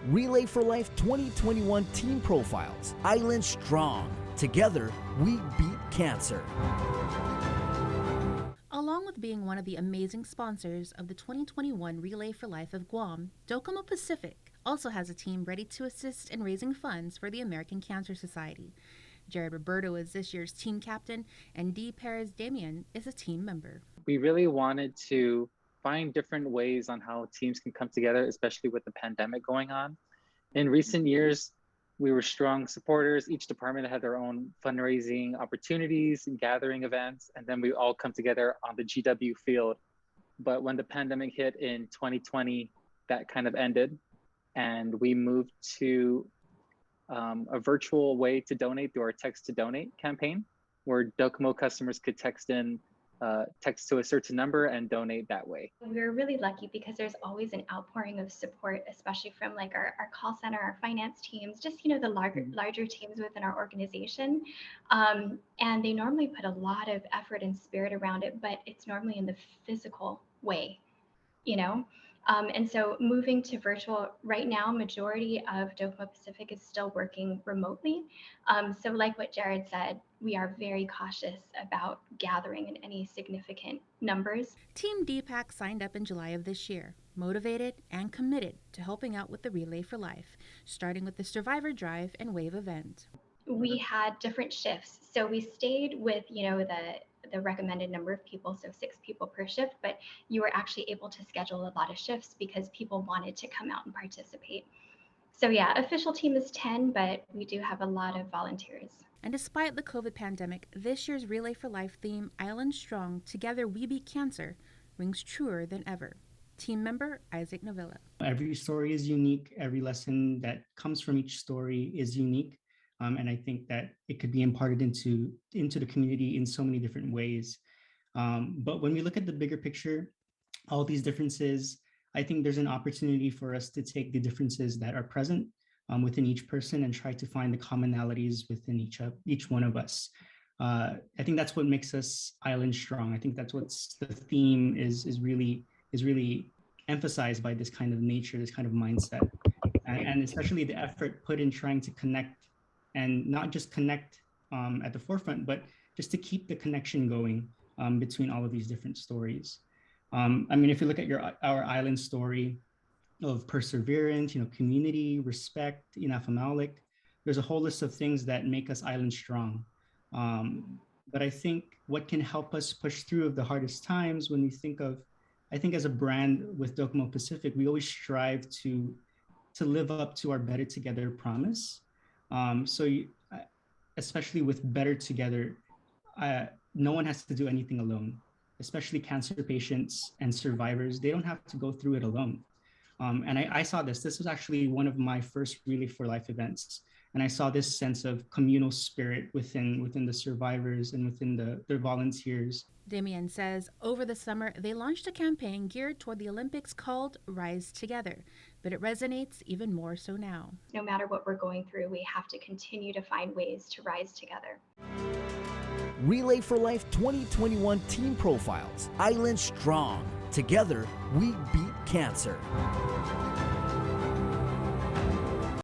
Relay for Life 2021 Team Profiles. Island Strong. Together, we beat cancer. Along with being one of the amazing sponsors of the 2021 Relay for Life of Guam, DOCOMO Pacific also has a team ready to assist in raising funds for the American Cancer Society. Jared Roberto is this year's team captain, and D. Perez Damian is a team member. We really wanted to find different ways on how teams can come together, especially with the pandemic going on. In recent years, we were strong supporters. Each department had their own fundraising opportunities and gathering events, and then we all come together on the GW field. But when the pandemic hit in 2020, that kind of ended, and we moved to a virtual way to donate through our Text to Donate campaign, where DOCOMO customers could text to a certain number and donate that way. We're really lucky because there's always an outpouring of support, especially from like our call center, our finance teams, just, you know, the larger teams within our organization. And they normally put a lot of effort and spirit around it, but it's normally in the physical way, you know? And so moving to virtual right now, majority of DOCOMO Pacific is still working remotely. So like what Jared said, we are very cautious about gathering in any significant numbers. Team DPAC signed up in July of this year, motivated and committed to helping out with the Relay for Life, starting with the Survivor Drive and Wave event. We had different shifts. So we stayed with, you know, the recommended number of people, so 6 people per shift, but you were actually able to schedule a lot of shifts because people wanted to come out and participate. So yeah, official team is 10, but we do have a lot of volunteers. And despite the COVID pandemic, this year's Relay for Life theme, Island Strong, Together We Beat Cancer, rings truer than ever. Team member Isaac Novella. Every story is unique. Every lesson that comes from each story is unique. And I think that it could be imparted into the community in so many different ways. But when we look at the bigger picture, all these differences, I think there's an opportunity for us to take the differences that are present within each person and try to find the commonalities within each one of us. I think that's what makes us Island Strong. I think that's what's the theme is really emphasized by this kind of nature, this kind of mindset, and especially the effort put in trying to connect, and not just connect at the forefront, but just to keep the connection going between all of these different stories. I mean, if you look at our island story of perseverance, you know, community, respect, inafamalik, there's a whole list of things that make us Island Strong. But I think what can help us push through of the hardest times when we think of, I think as a brand with DOCOMO Pacific, we always strive to live up to our Better Together promise. Especially with Better Together, no one has to do anything alone, especially cancer patients and survivors. They don't have to go through it alone. And I saw this was actually one of my first Relay for Life events. And I saw this sense of communal spirit within the survivors and within the volunteers. Damian says over the summer, they launched a campaign geared toward the Olympics called Rise Together, but it resonates even more so now. No matter what we're going through, we have to continue to find ways to rise together. Relay for Life 2021 Team Profiles. Island Strong. Together, we beat cancer.